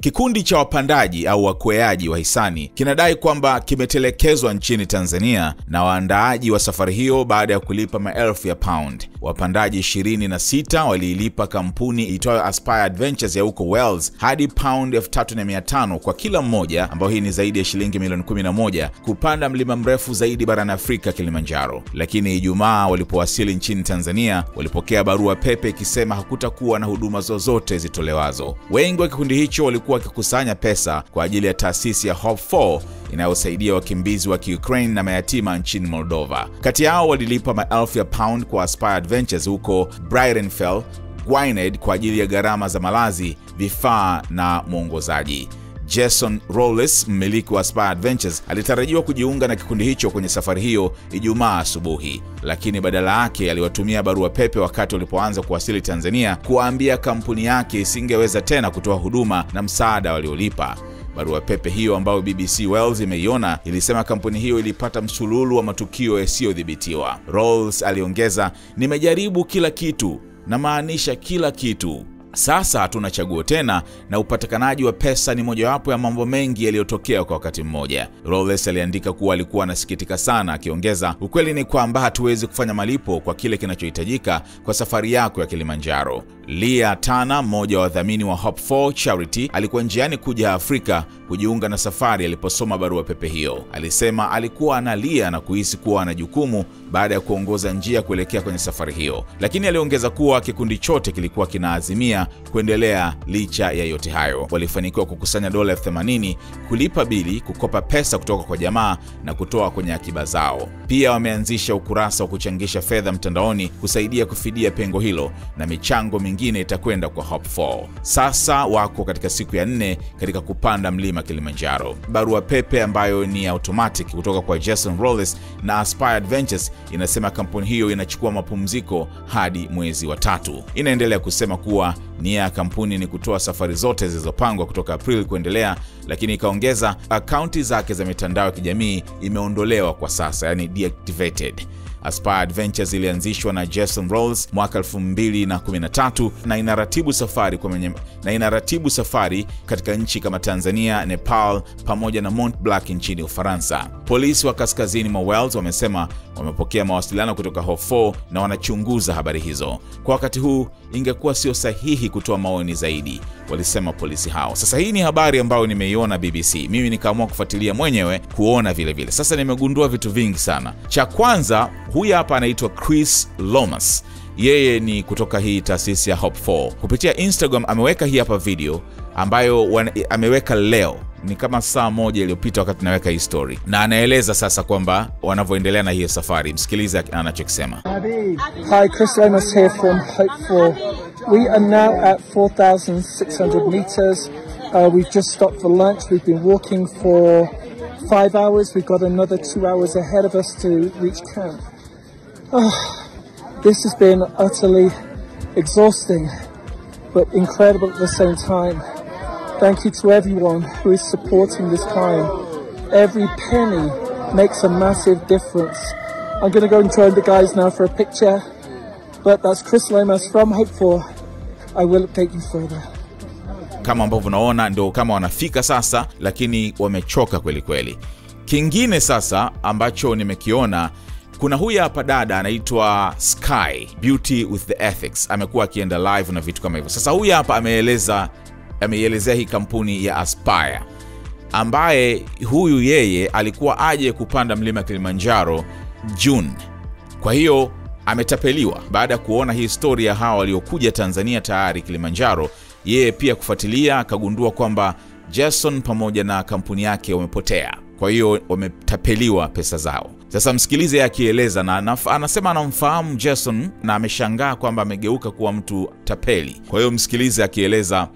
Kikundi cha wapandaji au wakweaji wa hisani kinadai kwamba kimetelekezwa nchini Tanzania na waandaaji wa safari hiyo baada ya kulipa maelfu ya pound. Wapandaji 26 waliilipa kampuni itoyo Aspire Adventures ya huko Wales hadi pound 3,500 kwa kila mmoja, ambao hii ni zaidi ya shilingi milioni 11, kupanda mlima mrefu zaidi barani Afrika, Kilimanjaro. Lakini Ijumaa walipowasili nchini Tanzania, walipokea barua pepe ikisema hakutakuwa na huduma zozote zitolewazo. Wengi wa kikundi hicho walikuwa wakikusanya pesa kwa ajili ya taasisi ya Hope 4 inayosaidia wakimbizi wa Ukraine na mayatima nchini Moldova. Kati yao walilipa maelfu ya pound kwa Aspire Adventures huko Brightonfell, Gwynedd kwa ajili ya gharama za malazi, vifaa na mwongozaji. Jason Rolls, mmiliki wa Aspire Adventures, alitarajiwa kujiunga na kikundi hicho kwenye safari hiyo Ijumaa asubuhi, lakini badala yake aliwatumia barua pepe wakati walipoanza kuwasili Tanzania kuwaambia kampuni yake isingeweza tena kutoa huduma na msaada waliolipa. Barua pepe hiyo ambayo BBC Wales imeiona ilisema kampuni hiyo ilipata msululu wa matukio yasiyodhibitiwa. Rolls aliongeza, "Nimejaribu kila kitu, na maanisha kila kitu. Sasa hatuna chaguo tena, na upatikanaji wa pesa ni mojawapo ya mambo mengi yaliyotokea kwa wakati mmoja." Rolls aliandika kuwa alikuwa anasikitika sana, akiongeza, "Ukweli ni kwamba hatuwezi kufanya malipo kwa kile kinachohitajika kwa safari yako ya Kilimanjaro." Leah Tana, mmoja wa wadhamini wa Hope 4 Charity, alikuwa njiani kuja Afrika kujiunga na safari aliposoma barua pepe hiyo. Alisema alikuwa analia na kuhisi kuwa ana jukumu baada ya kuongoza njia kuelekea kwenye safari hiyo, lakini aliongeza kuwa kikundi chote kilikuwa kinaazimia kuendelea licha ya yote hayo. Walifanikiwa kukusanya dola 80, kulipa bili, kukopa pesa kutoka kwa jamaa na kutoa kwenye akiba zao. Pia wameanzisha ukurasa wa kuchangisha fedha mtandaoni kusaidia kufidia pengo hilo, na michango mingine itakwenda kwa Hope 4. Sasa wako katika siku ya 4 katika kupanda mlima Kilimanjaro. Barua pepe ambayo ni automatic kutoka kwa Jason Rolls na Aspire Adventures inasema kampuni hiyo inachukua mapumziko hadi mwezi wa 3. Inaendelea kusema kuwa nia ya kampuni ni kutoa safari zote zilizopangwa kutoka Aprili kuendelea, lakini ikaongeza akaunti zake za mitandao ya kijamii imeondolewa kwa sasa, yani deactivated. Aspire Adventures ilianzishwa na Jason Rolls mwaka 2013 na inaratibu safari katika nchi kama Tanzania, Nepal pamoja na Mont Blanc nchini Ufaransa. Polisi wa kaskazini mwa Wales wamesema wamepokea mawasiliano kutoka Hope 4 na wanachunguza habari hizo. Kwa wakati huu ingekuwa sio sahihi kutoa maoni zaidi, walisema polisi hao. Sasa hii ni habari ambayo nimeiona BBC. Mimi nikaamua kufuatilia mwenyewe kuona vile vile. Sasa nimegundua vitu vingi sana. Cha kwanza, huyu hapa anaitwa Chris Lomas. Yeye ni kutoka hii taasisi ya Hope 4. Kupitia Instagram ameweka hii hapa video ambayo ameweka leo, ni kama saa moja iliyopita wakati naweka hii story, na anaeleza sasa kwamba wanavyoendelea na hii safari. Msikilize anachokisema. Hi, Chris Lomas here from Hope 4. We are now at 4,600 meters. We've just stopped for lunch. We've been walking for 5 hours. We've got another 2 hours ahead of us to reach camp. This has been utterly exhausting, but incredible at the same time. Thank you to everyone who is supporting this climb. Every penny makes a massive difference. I'm going to go and join the guys now for a picture, but that's Chris Lomas from Hope 4. I will update you further. Kama ambavyo unaona ndio kama wanafika sasa, lakini wamechoka kweli kweli. Kingine sasa ambacho nimekiona, kuna huyu hapa dada anaitwa Sky Beauty with the Ethics. Amekuwa akienda live na vitu kama hivyo. Sasa huyu hapa ameielezea hii kampuni ya Aspire, ambaye huyu yeye alikuwa aje kupanda mlima Kilimanjaro June. Kwa hiyo ametapeliwa baada ya kuona hii story ya hawa waliokuja Tanzania tayari Kilimanjaro. Yeye pia kufuatilia akagundua kwamba Jason pamoja na kampuni yake wamepotea. Kwa hiyo wametapeliwa pesa zao. Sasa msikilize akieleza, na anasema anamfahamu Jason na ameshangaa kwamba amegeuka kuwa mtu tapeli. Kwa hiyo msikilize akieleza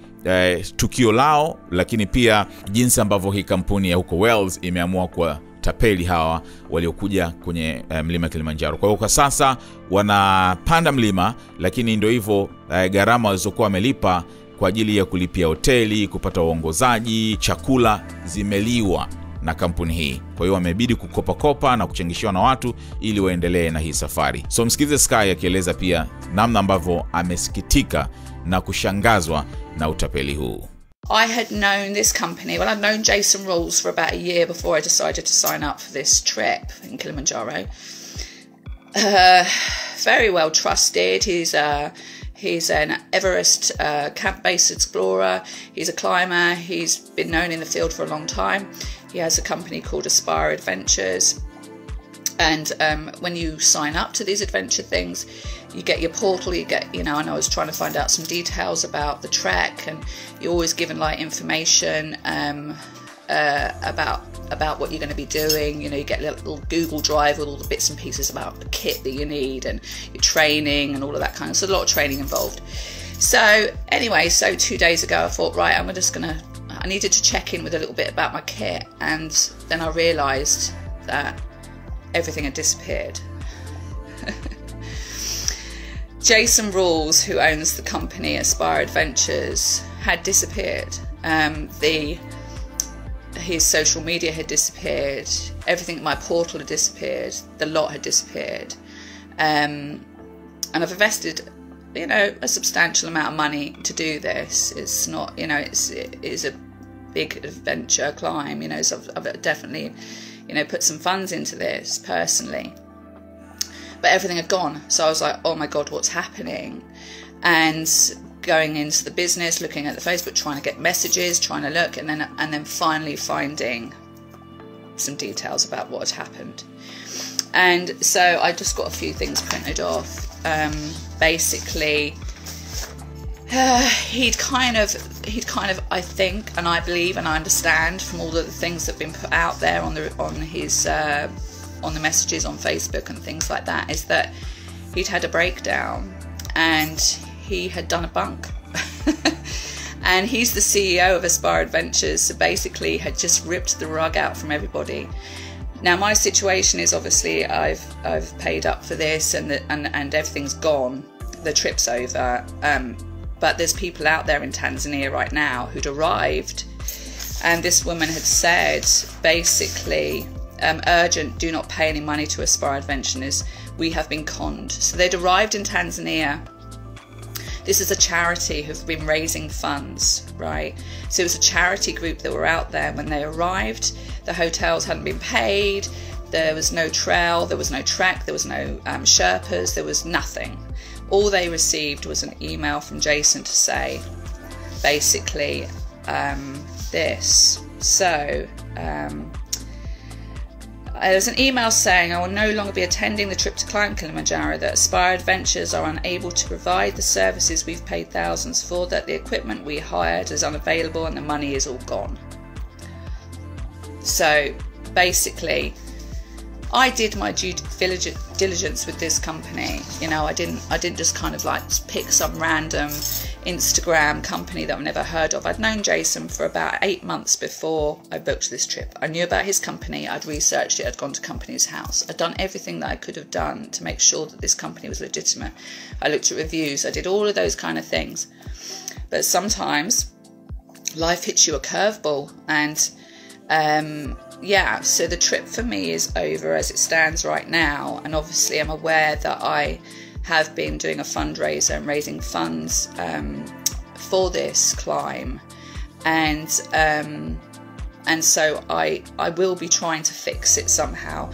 tukio lao, lakini pia jinsi ambavyo hii kampuni ya huko Wales imeamua kwa tapeli hawa waliokuja kwenye mlima Kilimanjaro. Kwa hiyo kwa sasa wanapanda mlima, lakini ndio hivyo gharama walizokuwa wamelipa kwa ajili ya kulipia hoteli, kupata uongozaji, chakula zimeliwa na kampuni hii. Kwa hiyo wamebidi kukopa na kuchangishiwa na watu ili waendelee na hii safari. So msikize Sky akieleza pia namna ambavyo amesikitika na kushangazwa na utapeli huu. I had known this company, well, I'd known Jason Rules for about a year before I decided to sign up for this trip in Kilimanjaro. Very well trusted. He's an Everest camp-based explorer. He's a climber. He's been known in the field for a long time. He has a company called Aspire Adventures. And when you sign up to these adventure things, you get your portal, you get, and I was trying to find out some details about the trek, and you're always given like information about what you're going to be doing. You get a little Google Drive with all the bits and pieces about the kit that you need and your training and all of that kind of stuff. So a lot of training involved. So anyway, 2 days ago I thought, right, I needed to check in with a little bit about my kit, and then I realised that everything had disappeared. Jason Rules, who owns the company Aspire Adventures, had disappeared. His social media had disappeared. Everything, my portal had disappeared. The lot had disappeared. And I've invested, a substantial amount of money to do this. It's not, it is a big adventure climb, so I've definitely, put some funds into this personally. But everything had gone. So I was like, oh my God, what's happening? And going into the business, looking at the Facebook, trying to get messages, trying to look, and then finally finding some details about what had happened. And so I just got a few things printed off. Basically, he'd kind of, I think, and I believe, and I understand from all of the things that have been put out there on the messages on Facebook and things like that, is that he'd had a breakdown and he had done a bunk. And he's the CEO of Aspire Adventures, so basically had just ripped the rug out from everybody. Now my situation is, obviously I've paid up for this and everything's gone. The trip's over. But there's people out there in Tanzania right now who'd arrived, and this woman had said, basically, urgent, do not pay any money to Aspire Adventures, we have been conned. So they'd arrived in Tanzania. This is a charity who've been raising funds, right? So it was a charity group that were out there when they arrived. The hotels hadn't been paid, there was no trail, there was no trek, there was no Sherpas, there was nothing. All they received was an email from Jason to say, basically, this. So, there's an email saying, I will no longer be attending the trip to climb Kilimanjaro, that Aspire Adventures are unable to provide the services we've paid thousands for, that the equipment we hired is unavailable and the money is all gone. So basically, I did my due diligence with this company. I didn't just kind of like pick some random Instagram company that I've never heard of. I'd known Jason for about 8 months before I booked this trip. I knew about his company, I'd researched it, I'd gone to company's house. I'd done everything that I could have done to make sure that this company was legitimate. I looked at reviews, I did all of those kind of things. But sometimes life hits you a curveball, and so the trip for me is over as it stands right now, and obviously I'm aware that I have been doing a fundraiser and raising funds for this climb, and so I will be trying to fix it somehow.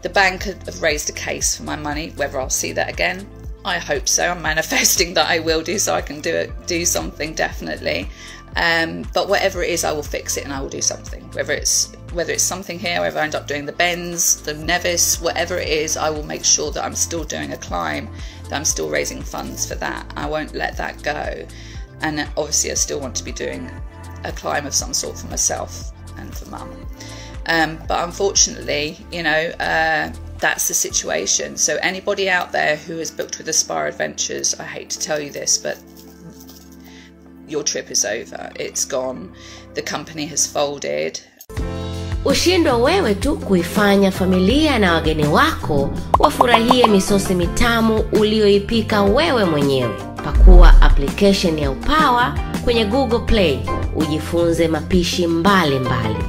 The bank have raised a case for my money. Whether I'll see that again, I hope so. I'm manifesting that I will do, so I can do something definitely. But whatever it is, I will fix it and I will do something. Whether it's something here, whether I end up doing the Bends, the Nevis, whatever it is, I will make sure that I'm still doing a climb, that I'm still raising funds for that. I won't let that go. And obviously I still want to be doing a climb of some sort for myself and for Mum. But unfortunately, that's the situation. So anybody out there who has booked with Aspire Adventures, I hate to tell you this, but your trip is over. It's gone. The company has folded. Ushindwa wewe tu kuifanya familia na wageni wako wafurahie misosi mitamu ulioipika wewe mwenyewe. Pakua application ya Upawa kwenye Google Play, ujifunze mapishi mbalimbali.